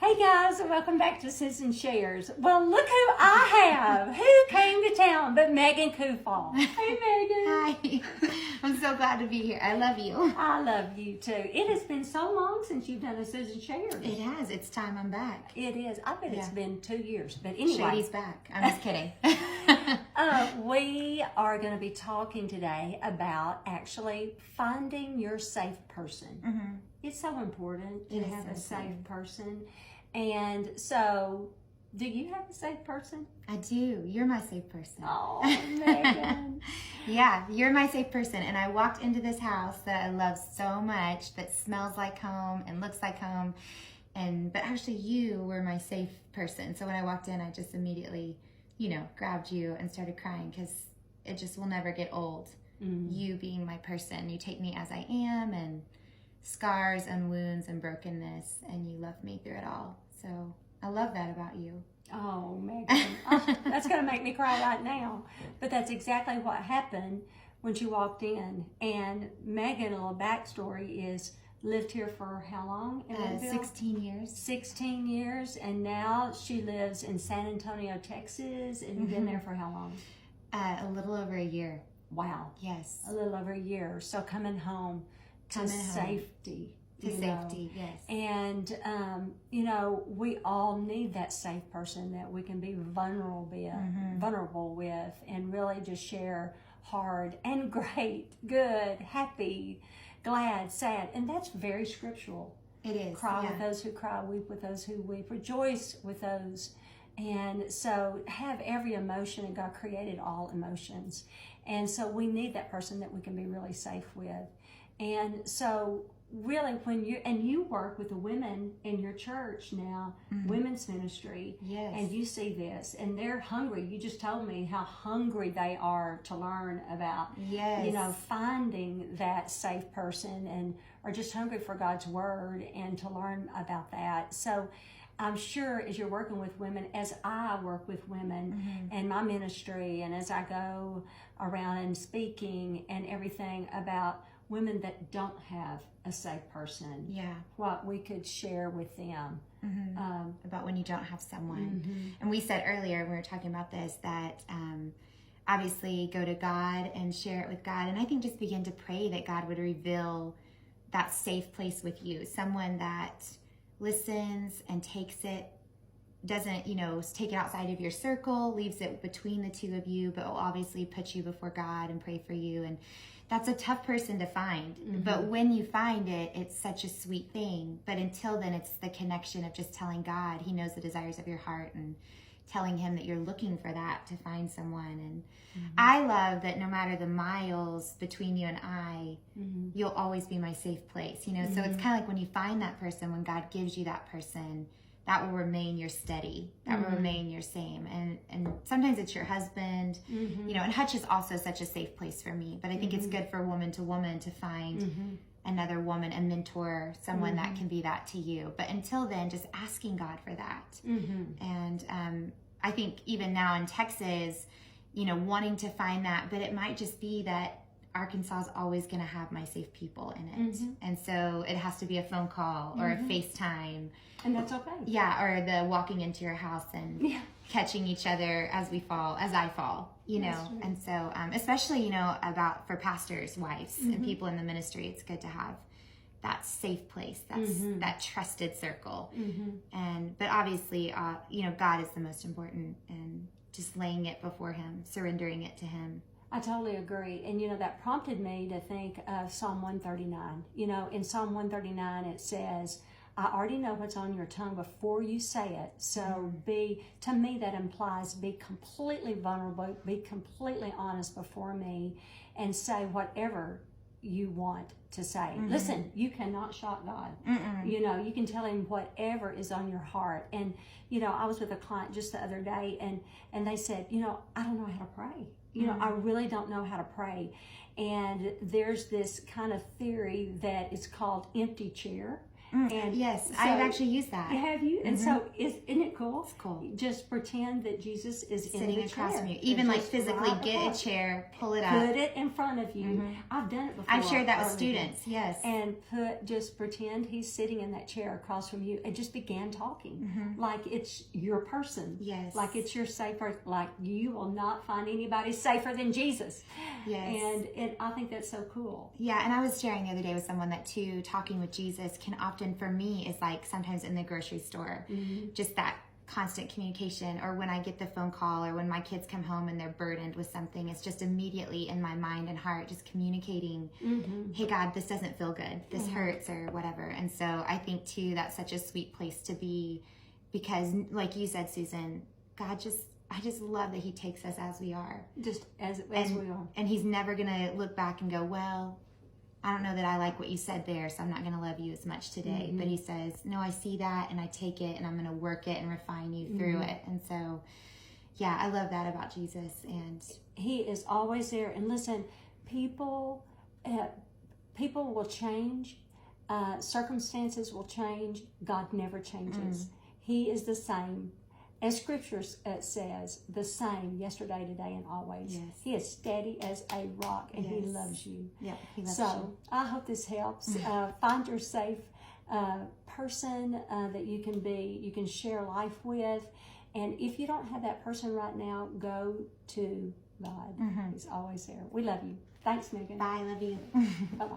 Hey guys, and welcome back to Susan Shares. Well, look who I have. Who came to town but Megan Kufal. Hey Megan. Hi. I'm so glad to be here. I love you. I love you too. It has been so long since you've done a Susan Shares. It has. It's time I'm back. It is. I bet it's been 2 years. But anyway. Shady's back. I'm just kidding. We are going to be talking today about actually finding your safe person. Mm-hmm. It's so important to It is have so a safe important. person. And so, do you have a safe person? I do. You're my safe person. Oh, Megan. Yeah, you're my safe person. And I walked into this house that I love so much, that smells like home and looks like home. But actually you were my safe person. So when I walked in, I just immediately, grabbed you and started crying because it just will never get old. Mm. You being my person. You take me as I am, and scars and wounds and brokenness, and you love me through it all. So I love that about you. Oh, Megan. Oh, that's going to make me cry right now. But that's exactly what happened when she walked in. And Megan, a little backstory, is lived here for how long? In Woodville? 16 years. 16 years. And now she lives in San Antonio, Texas. And you've been there for how long? A little over a year. Wow. Yes. A little over a year. So coming home to safety. To safety, yes. And, we all need that safe person that we can be vulnerable with and really just share hard and great, good, happy, glad, sad. And that's very scriptural. It is. Cry with those who cry, weep with those who weep, rejoice with those. And so have every emotion, and God created all emotions. And so we need that person that we can be really safe with. And so really when you work with the women in your church now, women's ministry, yes. And you see this, and they're hungry. You just told me how hungry they are to learn about, finding that safe person, and are just hungry for God's word and to learn about that. So I'm sure as you're working with women, as I work with women and my ministry, and as I go around and speaking and everything about women that don't have a safe person, what we could share with them. About when you don't have someone. And we said earlier, when we were talking about this, that obviously go to God and share it with God. And I think just begin to pray that God would reveal that safe place with you. Someone that listens and takes it, doesn't, take it outside of your circle, leaves it between the two of you, but will obviously put you before God and pray for you. And that's a tough person to find. But when you find it, it's such a sweet thing. But until then, it's the connection of just telling God. He knows the desires of your heart, and telling him that you're looking for that to find someone. And I love that no matter the miles between you and I, you'll always be my safe place. So it's kind of like when you find that person, when God gives you that person, that will remain your steady. That will remain your same. And sometimes it's your husband. And Hutch is also such a safe place for me. But I think it's good for woman to find another woman, a mentor, someone that can be that to you. But until then, just asking God for that. And I think even now in Texas, wanting to find that, but it might just be that Arkansas is always going to have my safe people in it. And so it has to be a phone call or a FaceTime. And that's okay. Yeah, or the walking into your house and catching each other as I fall, And so, especially, for pastors' wives and people in the ministry, it's good to have that safe place, that's that trusted circle. But obviously, God is the most important, and just laying it before him, surrendering it to him. I totally agree. And, that prompted me to think of Psalm 139. In Psalm 139, it says, I already know what's on your tongue before you say it. So to me, that implies be completely vulnerable, be completely honest before me, and say whatever you want to say. Listen, you cannot shock God. You can tell him whatever is on your heart. And, I was with a client just the other day, and they said, I don't know how to pray. I really don't know how to pray. And there's this kind of theory that is called empty chair. And yes, so- I've actually used that. Have you? And so, isn't it cool? It's cool. Just pretend that Jesus is in Sitting the across chair. from you. Even like Just physically right get across. a chair, pull it up. Put it in front of you. I've done it before. I've shared that with early. students, yes. And just pretend he's sitting in that chair across from you and just began talking like it's your person. Yes. Like it's your safer, like you will not find anybody safer than Jesus. Yes. And I think that's so cool. Yeah, and I was sharing the other day with someone that too, talking with Jesus can often, for me, is like sometimes in the grocery store, just that constant communication, or when I get the phone call, or when my kids come home and they're burdened with something, it's just immediately in my mind and heart, just communicating, hey God, this doesn't feel good, this hurts, or whatever. And so I think too, that's such a sweet place to be, because like you said, Susan, God I just love that he takes us as we are. Just as we are. And he's never going to look back and go, well, I don't know that I like what you said there, so I'm not going to love you as much today. But he says, no, I see that and I take it and I'm going to work it and refine you through it. And so, yeah, I love that about Jesus. And he is always there. And listen, people will change. Circumstances will change. God never changes. He is the same. As Scripture says, the same yesterday, today, and always. Yes. He is steady as a rock, and he loves you. yeah, he loves So you. I hope this helps. Find your safe person that you can be, you can share life with. And if you don't have that person right now, go to God. He's always there. We love you. Thanks, Megan. Bye, love you. Bye-bye.